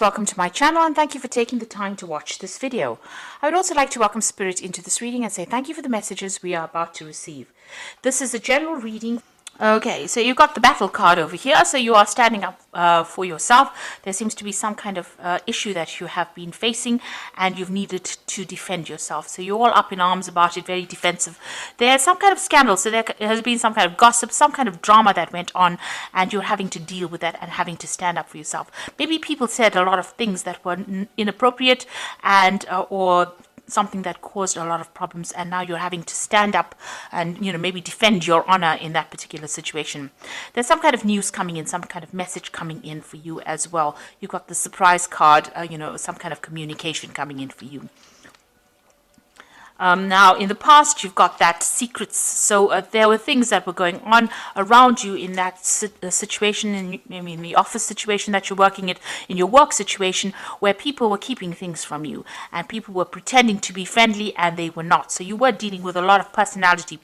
Welcome to my channel and thank you for taking the time to watch this video. I would also like to welcome Spirit into this reading and say thank you for the messages we are about to receive. This is a general reading. Okay, so you've got the battle card over here, so you are standing up for yourself. There seems to be some kind of issue that you have been facing and you've needed to defend yourself. So you're all up in arms about it, very defensive. There's some kind of scandal, so there has been some kind of gossip, some kind of drama that went on, and you're having to deal with that and having to stand up for yourself. Maybe people said a lot of things that were inappropriate and or something that caused a lot of problems, and now you're having to stand up and maybe defend your honor in that particular situation. There's some kind of news coming in, some kind of message coming in for you as well. You've got the surprise card, some kind of communication coming in for you. Now, in the past, you've got that secrets. So there were things that were going on around you in that situation, maybe in the office situation that you're working at, in your work situation, where people were keeping things from you and people were pretending to be friendly and they were not. So you were dealing with a lot of personality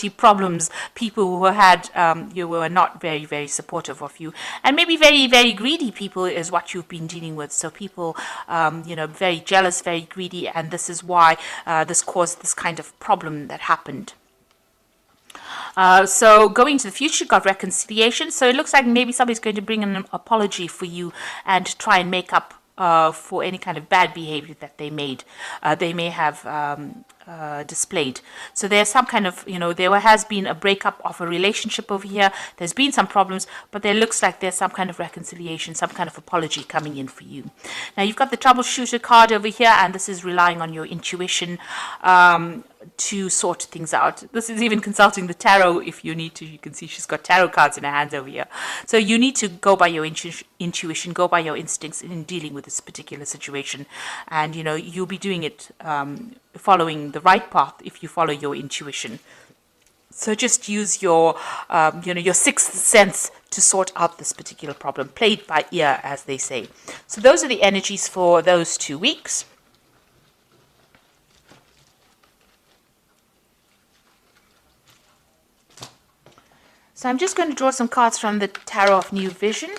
problems. People who had you were not very, very supportive of you, and maybe very, very greedy people is what you've been dealing with. So people very jealous, very greedy, and this is why this caused this kind of problem that happened. So going to the future, got reconciliation. So it looks like maybe somebody's going to bring an apology for you and try and make up for any kind of bad behavior that they may have displayed. So there's some kind of, there has been a breakup of a relationship over here. There's been some problems, but there looks like there's some kind of reconciliation, some kind of apology coming in for you. Now you've got the troubleshooter card over here, and this is relying on your intuition to sort things out. This is even consulting the tarot if you need to. You can see she's got tarot cards in her hands over here. So you need to go by your intuition, go by your instincts in dealing with this particular situation. And, you'll be doing it following the right path if you follow your intuition. So just use your, your sixth sense to sort out this particular problem. Play it by ear, as they say. So those are the energies for those 2 weeks. So I'm just going to draw some cards from the Tarot of New Vision.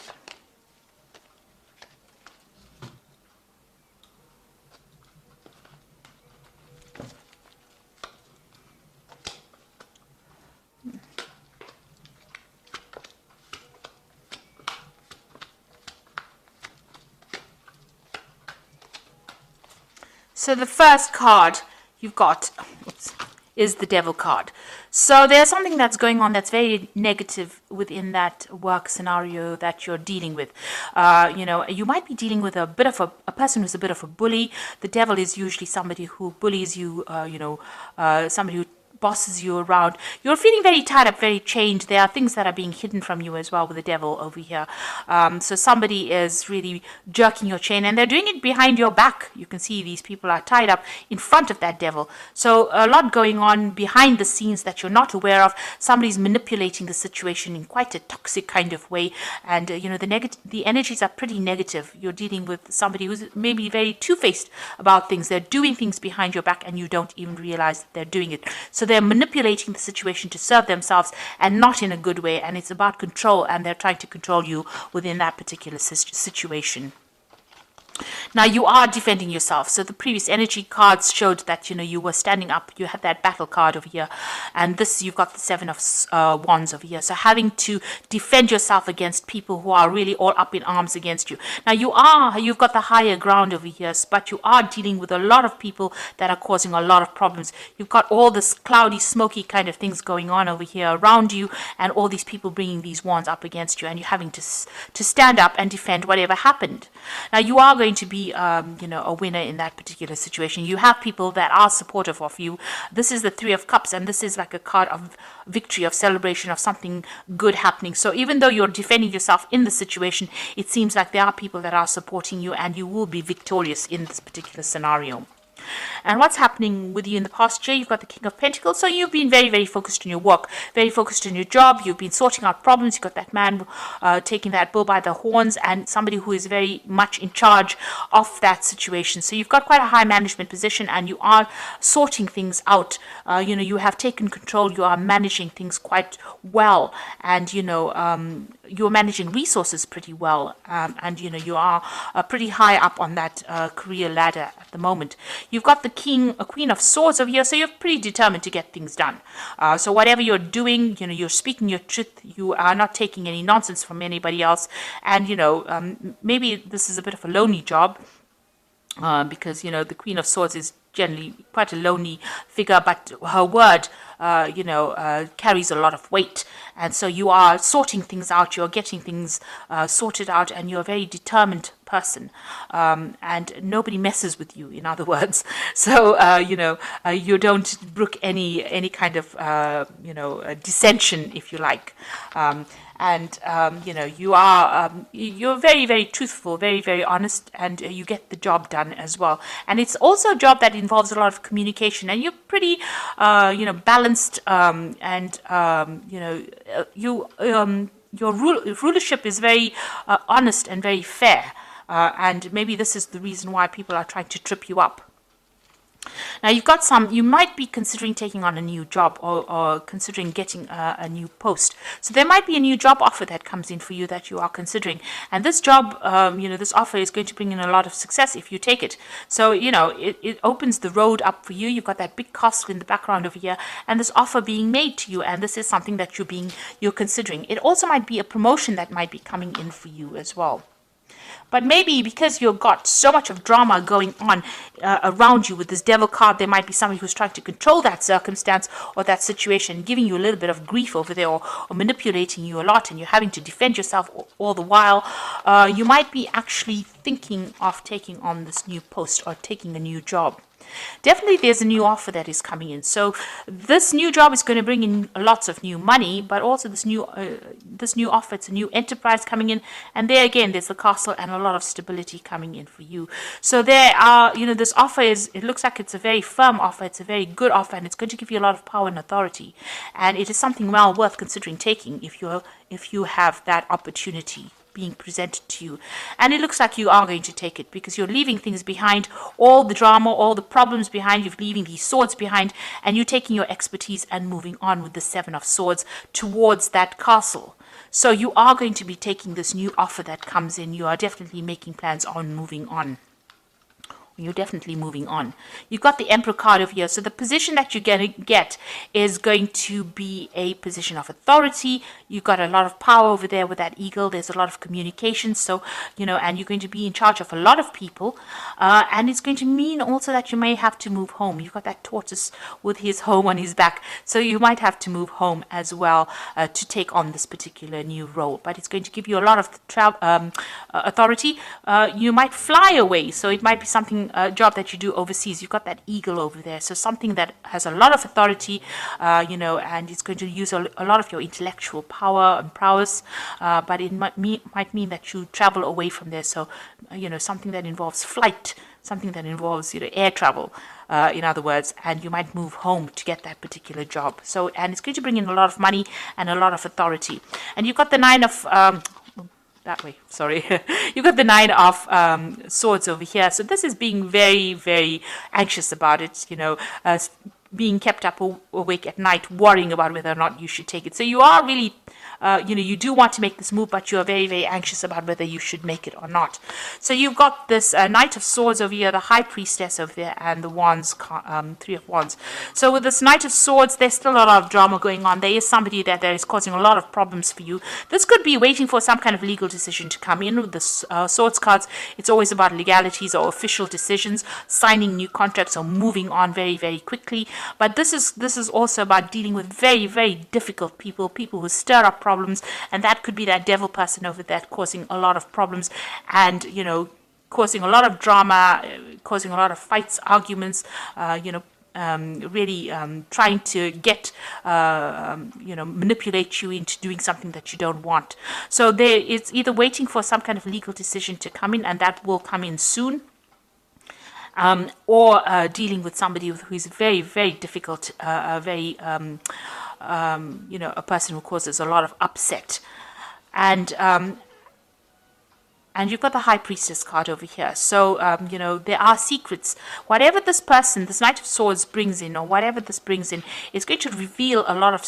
So the first card you've got is the Devil card. So there's something that's going on that's very negative within that work scenario that you're dealing with. You might be dealing with a person who's a bit of a bully. The Devil is usually somebody who bullies you, somebody who bosses you around. You're feeling very tied up, very chained. There are things that are being hidden from you as well with the Devil over here. So somebody is really jerking your chain, and they're doing it behind your back. You can see these people are tied up in front of that Devil. So a lot going on behind the scenes that you're not aware of. Somebody's manipulating the situation in quite a toxic kind of way, and the energies are pretty negative. You're dealing with somebody who's maybe very two-faced about things. They're doing things behind your back and you don't even realize that they're doing it. So they're manipulating the situation to serve themselves and not in a good way, and it's about control, and they're trying to control you within that particular situation. Now you are defending yourself. So the previous energy cards showed that you were standing up. You had that battle card over here, and this you've got the Seven of Wands over here. So having to defend yourself against people who are really all up in arms against you. Now you've got the higher ground over here, but you are dealing with a lot of people that are causing a lot of problems. You've got all this cloudy, smoky kind of things going on over here around you, and all these people bringing these wands up against you, and you're having to stand up and defend whatever happened. Now you are going to be a winner in that particular situation. You have people that are supportive of you. This is the Three of Cups, and this is like a card of victory, of celebration, of something good happening. So even though you're defending yourself in the situation, it seems like there are people that are supporting you, and you will be victorious in this particular scenario. And what's happening with you in the past year? You've got the King of Pentacles. So you've been very, very focused on your work, very focused on your job. You've been sorting out problems. You've got that man taking that bull by the horns, and somebody who is very much in charge of that situation. So you've got quite a high management position, and you are sorting things out. You have taken control. You are managing things quite well, and you're managing resources pretty well, and you are pretty high up on that career ladder at the moment. You've got the Queen of Swords over here, so you're pretty determined to get things done. So whatever you're doing, you're speaking your truth. You are not taking any nonsense from anybody else, and maybe this is a bit of a lonely job. Because the Queen of Swords is generally quite a lonely figure, but her word carries a lot of weight, and so you are sorting things out, you're getting things sorted out, and you're a very determined person, and nobody messes with you, in other words. So you don't brook any kind of dissension, if you like. You're very, very truthful, very, very honest, and you get the job done as well. And it's also a job that involves a lot of communication, and you're pretty balanced, your rulership is very honest and very fair, and maybe this is the reason why people are trying to trip you up. Now you might be considering taking on a new job, or considering getting a new post. So there might be a new job offer that comes in for you that you are considering. And this job, this offer is going to bring in a lot of success if you take it. So, it opens the road up for you. You've got that big castle in the background over here, and this offer being made to you. And this is something that you're considering. It also might be a promotion that might be coming in for you as well. But maybe because you've got so much of drama going on around you with this Devil card, there might be somebody who's trying to control that circumstance or that situation, giving you a little bit of grief over there, or manipulating you a lot, and you're having to defend yourself all the while. You might be actually thinking of taking on this new post or taking a new job. Definitely there's a new offer that is coming in. So this new job is going to bring in lots of new money, but also this new offer, it's a new enterprise coming in, and there again there's the castle and a lot of stability coming in for you. So there are, this offer it looks like it's a very firm offer, it's a very good offer, and it's going to give you a lot of power and authority, and it is something well worth considering taking if you have that opportunity being presented to you. And it looks like you are going to take it, because you're leaving things behind, all the drama, all the problems behind. You're leaving these swords behind, and you're taking your expertise and moving on with the Seven of Swords towards that castle. So you are going to be taking this new offer that comes in. You are definitely making plans on moving on. You're definitely moving on. You've got the Emperor card over here. So the position that you're going to get is going to be a position of authority. You've got a lot of power over there with that eagle. There's a lot of communication. So, and you're going to be in charge of a lot of people. And it's going to mean also that you may have to move home. You've got that tortoise with his home on his back. So you might have to move home as well to take on this particular new role. But it's going to give you a lot of authority. You might fly away. So it might be something, a job that you do overseas. You've got that eagle over there, so something that has a lot of authority, and it's going to use a lot of your intellectual power and prowess, but it might mean that you travel away from there. So something that involves flight, something that involves air travel, in other words, and you might move home to get that particular job. So, and it's going to bring in a lot of money and a lot of authority. And you've got the Nine of that way, sorry. You've got the Nine of Swords over here. So this is being very, very anxious about it, being kept up awake at night, worrying about whether or not you should take it. So you are really, you do want to make this move, but you're very, very anxious about whether you should make it or not. So you've got this Knight of Swords over here, the High Priestess over there, and the Wands, Three of Wands. So with this Knight of Swords, there's still a lot of drama going on. There is somebody that is causing a lot of problems for you. This could be waiting for some kind of legal decision to come in. With the Swords cards, it's always about legalities or official decisions, signing new contracts or moving on very, very quickly. But this is also about dealing with very, very difficult people who stir up problems, and that could be that devil person over there causing a lot of problems, and causing a lot of drama, causing a lot of fights, arguments, really trying to get manipulate you into doing something that you don't want. So it's either waiting for some kind of legal decision to come in, and that will come in soon. or dealing with somebody who is very, very difficult, very, a person who causes a lot of upset. And you've got the High Priestess card over here. So, there are secrets. Whatever this person, this Knight of Swords brings in, or whatever this brings in, is going to reveal a lot of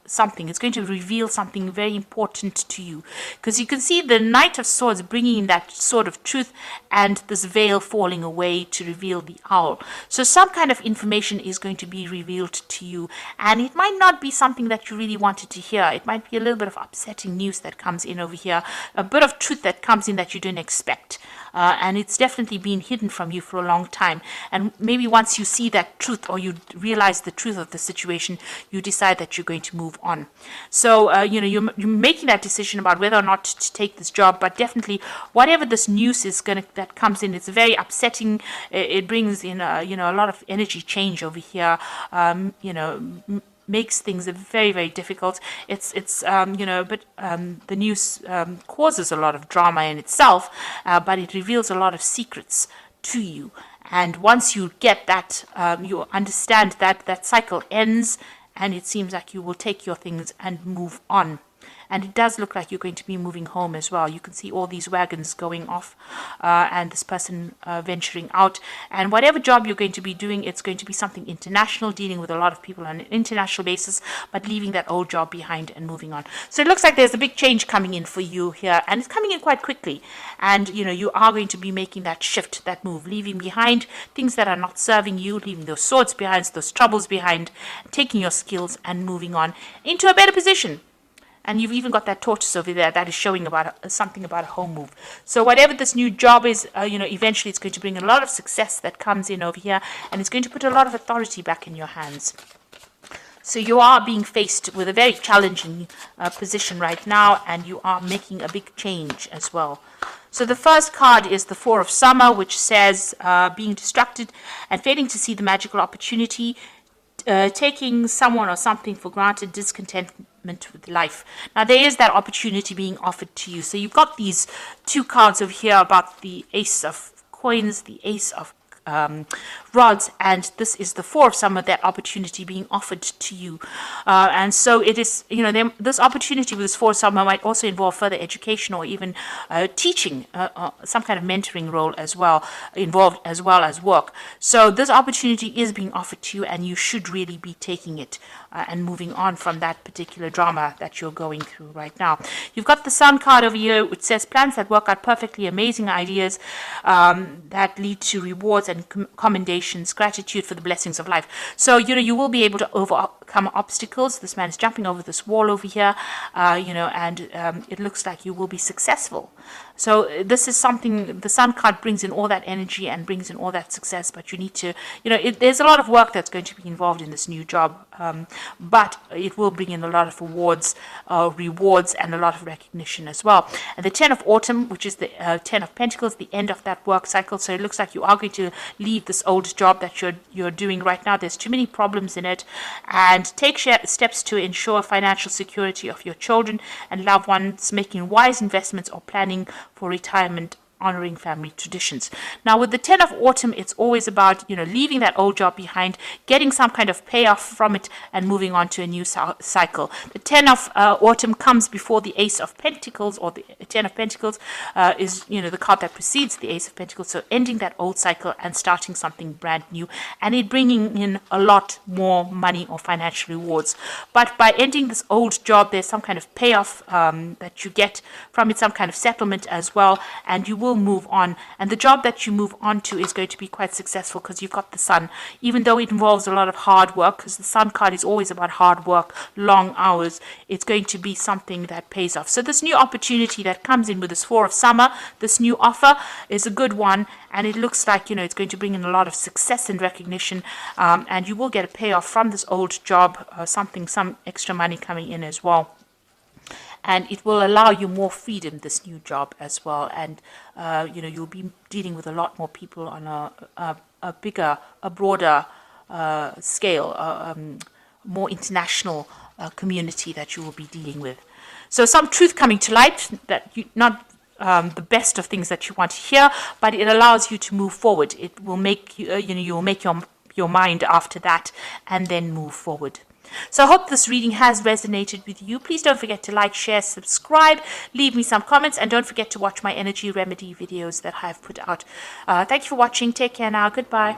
something. It's going to reveal something very important to you. Because you can see the Knight of Swords bringing in that sword of truth and this veil falling away to reveal the owl. So some kind of information is going to be revealed to you. And it might not be something that you really wanted to hear. It might be a little bit of upsetting news that comes in over here. A bit of truth that comes in that you didn't expect. And it's definitely been hidden from you for a long time. And maybe once you see that truth, or you realize the truth of the situation, you decide that you're going to move on. So, you're making that decision about whether or not to take this job. But definitely, whatever this news is that comes in, it's very upsetting. It brings in, a lot of energy change over here. Makes things very, very difficult. But the news causes a lot of drama in itself, but it reveals a lot of secrets to you. And once you get that, you understand that cycle ends, and it seems like you will take your things and move on. And it does look like you're going to be moving home as well. You can see all these wagons going off, and this person venturing out. And whatever job you're going to be doing, it's going to be something international, dealing with a lot of people on an international basis, but leaving that old job behind and moving on. So it looks like there's a big change coming in for you here, and it's coming in quite quickly. And, you are going to be making that shift, that move, leaving behind things that are not serving you, leaving those swords behind, those troubles behind, taking your skills and moving on into a better position. And you've even got that tortoise over there that is showing about something about a home move. So whatever this new job is, eventually it's going to bring a lot of success that comes in over here, and it's going to put a lot of authority back in your hands. So you are being faced with a very challenging position right now, and you are making a big change as well. So the first card is the Four of Summer, which says being distracted and failing to see the magical opportunity, taking someone or something for granted, discontentment with life. Now there is that opportunity being offered to you. So you've got these two cards over here about the Ace of Coins, the Ace of rods, and this is the Four of Summer, that opportunity being offered to you. And so it is, this opportunity with this Four of Summer might also involve further education, or even teaching, some kind of mentoring role as well, involved, as well as work. So this opportunity is being offered to you, and you should really be taking it and moving on from that particular drama that you're going through right now. You've got the Sun card over here, which says plans that work out perfectly, amazing ideas that lead to rewards and commendations, gratitude for the blessings of life. So, you will be able to overcome obstacles. This man is jumping over this wall over here, and it looks like you will be successful. So this is something, the Sun card brings in all that energy and brings in all that success, but you need to, there's a lot of work that's going to be involved in this new job, but it will bring in a lot of rewards, and a lot of recognition as well. And the Ten of Autumn, which is the Ten of Pentacles, the end of that work cycle. So it looks like you are going to leave this old job that you're doing right now. There's too many problems in it, and take steps to ensure financial security of your children and loved ones, making wise investments or planning for retirement, honoring family traditions. Now with the Ten of Autumn, it's always about, leaving that old job behind, getting some kind of payoff from it, and moving on to a new cycle. The Ten of Autumn comes before the Ace of Pentacles, or the Ten of Pentacles is, the card that precedes the Ace of Pentacles. So ending that old cycle and starting something brand new, and it bringing in a lot more money or financial rewards. But by ending this old job, there's some kind of payoff that you get from it, some kind of settlement as well, and you will move on. And the job that you move on to is going to be quite successful, because you've got the Sun, even though it involves a lot of hard work, because the Sun card is always about hard work, long hours. It's going to be something that pays off. So this new opportunity that comes in with this Four of Summer, this new offer, is a good one, and it looks like, it's going to bring in a lot of success and recognition, and you will get a payoff from this old job, some extra money coming in as well. And it will allow you more freedom, this new job as well. And, you'll be dealing with a lot more people on a bigger, a broader scale, more international community that you will be dealing with. So some truth coming to light, that the best of things that you want to hear, but it allows you to move forward. It will make you, you will make your mind after that and then move forward. So I hope this reading has resonated with you. Please don't forget to like, share, subscribe, leave me some comments, and don't forget to watch my energy remedy videos that I've put out. Thank you for watching. Take care now. Goodbye.